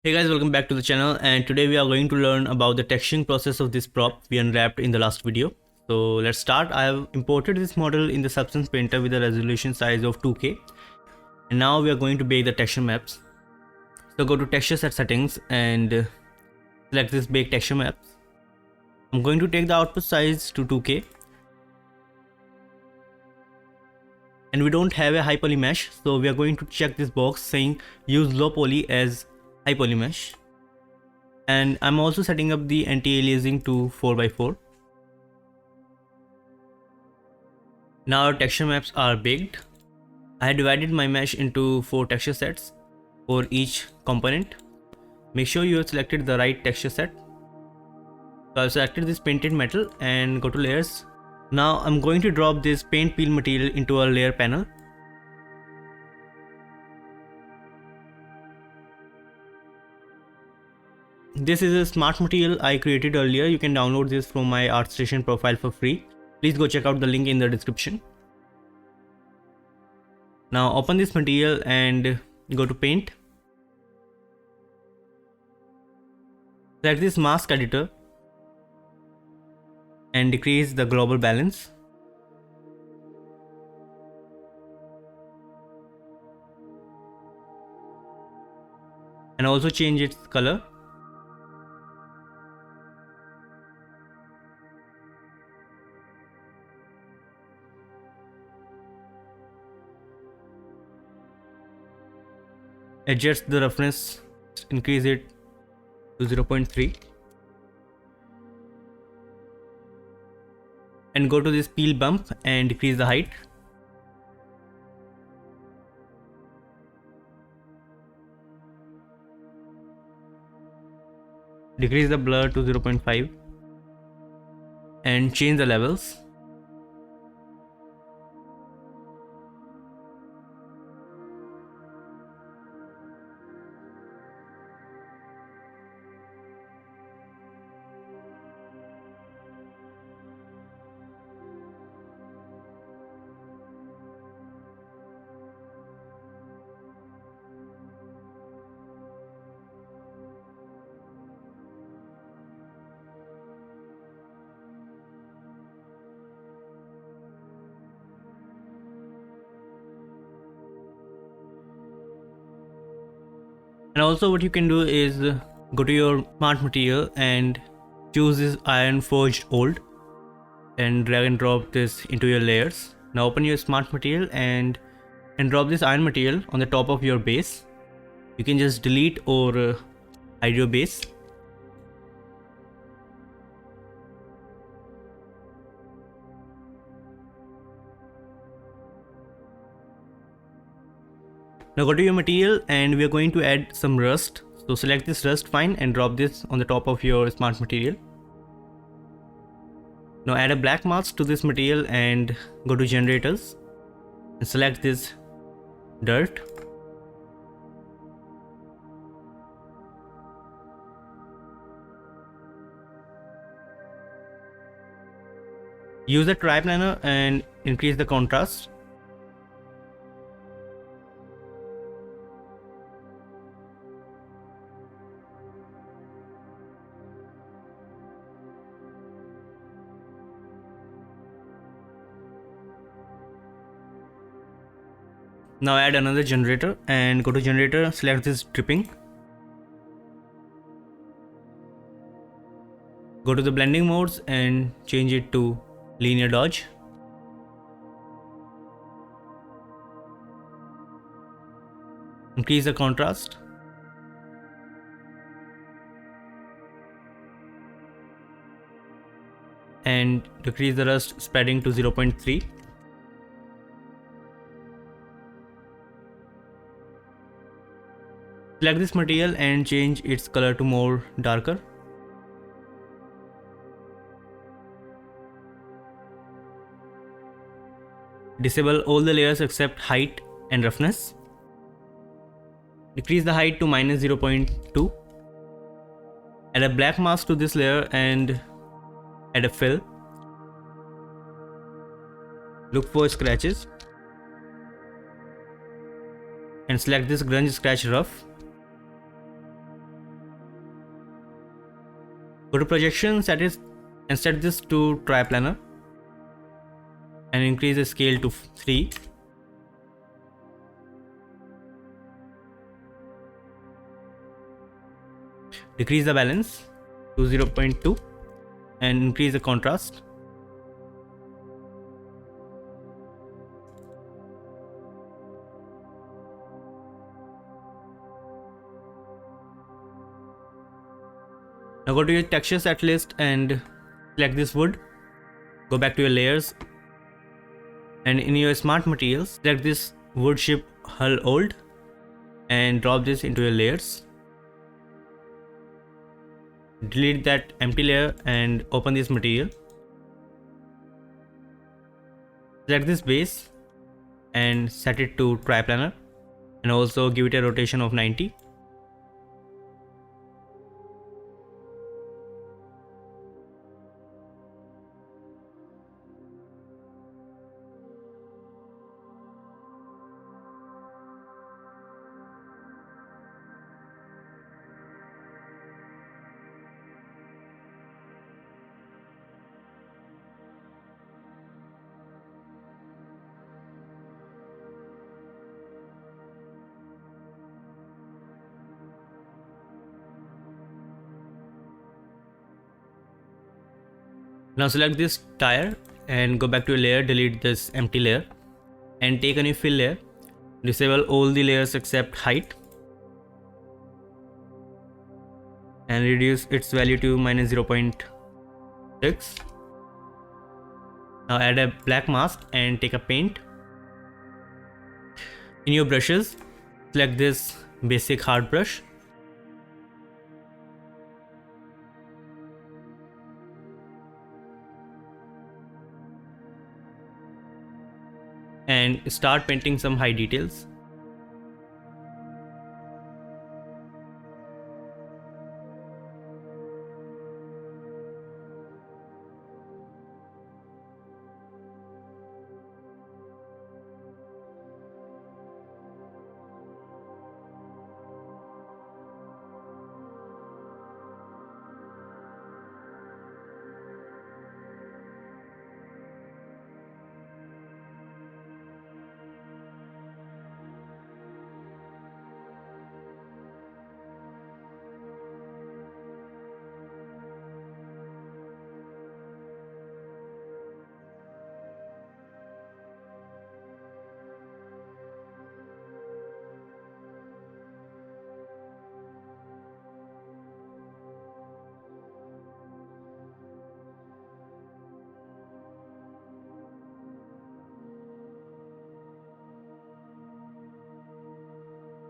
Hey guys, welcome back to the channel, and today we are going to learn about the texturing process of this prop we unwrapped in the last video. So let's start. I have imported this model in the Substance Painter with a resolution size of 2K, and now we are going to bake the texture maps. So go to texture set settings and select this bake texture maps. I'm going to take the output size to 2K, and we don't have a high poly mesh, so we are going to check this box saying use low poly as high poly mesh. And I'm also setting up the anti-aliasing to 4x4. Now our texture maps are baked. I had divided my mesh into 4 texture sets for each component. Make sure you have selected the right texture set. So I've selected this painted metal and go to layers. Now I'm going to drop this paint peel material into a layer panel. This is a smart material I created earlier. You can download this from my ArtStation profile for free. Please go check out the link in the description. Now open this material and go to paint. Select this mask editor and decrease the global balance. And also change its color. Adjust the roughness, increase it to 0.3, and go to this peel bump and decrease the height. Decrease the blur to 0.5 and change the levels. And also what you can do is go to your smart material and choose this iron forged old and drag and drop this into your layers. Now open your smart material and drop this iron material on the top of your base. You can just delete or hide your base. Now go to your material and we are going to add some rust. So select this rust fine and drop this on the top of your smart material. Now add a black mask to this material and go to generators and select this dirt. Use the triplanar and increase the contrast. Now add another generator and go to generator, select this dripping. Go to the blending modes and change it to linear dodge. Increase the contrast. And decrease the rust spreading to 0.3. Select this material and change its color to more darker. Disable all the layers except height and roughness. Decrease the height to -0.2. Add a black mask to this layer and add a fill. Look for scratches and select this grunge scratch rough. Go to projection, set this to triplanar and increase the scale to 3. Decrease the balance to 0.2 and increase the contrast. Now go to your texture set list and select this wood. Go back to your layers and in your smart materials select this wood ship hull old and drop this into your layers. Delete that empty layer and open this material. Select this base and set it to triplanar and also give it a rotation of 90. Now select this tire and go back to a layer, delete this empty layer and take a new fill layer. Disable all the layers except height and reduce its value to -0.6. Now add a black mask and take a paint. In your brushes, select this basic hard brush. And start painting some high details.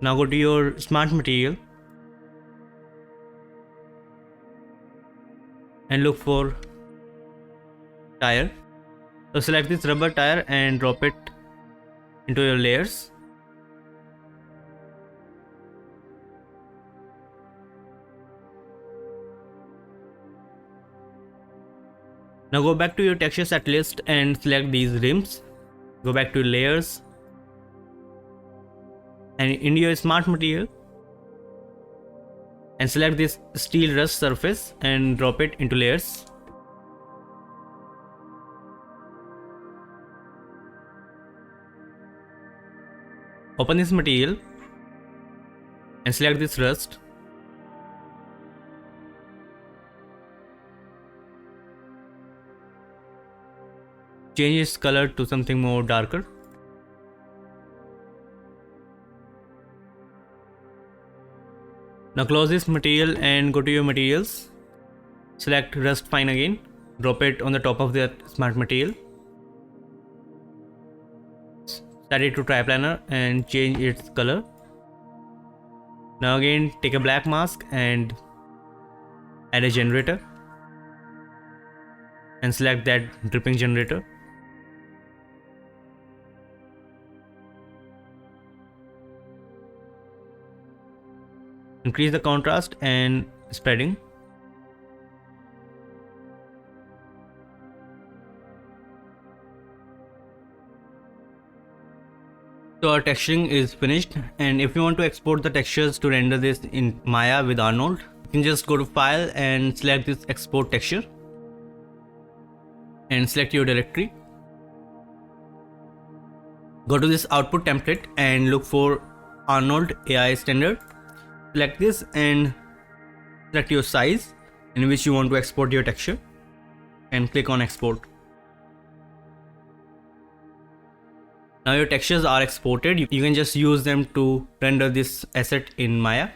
Now go to your smart material and look for tire. So select this rubber tire and drop it into your layers. Now go back to your texture set list and select these rims. Go back to layers and in your smart material and select this steel rust surface and drop it into layers. Open this material and select this rust. Change its color to something more darker. Now close this material and go to your materials. Select rust fine again. Drop it on the top of the smart material. Set it to triplanar and change its color. Now again take a black mask and add a generator and select that dripping generator. Increase the contrast and spreading. So our texturing is finished, and if you want to export the textures to render this in Maya with Arnold, You can just go to file and select this export texture and select your directory. Go to this output template and look for Arnold AI standard. Select this and select your size in which you want to export your texture and click on export. Now your textures are exported. You can just use them to render this asset in Maya.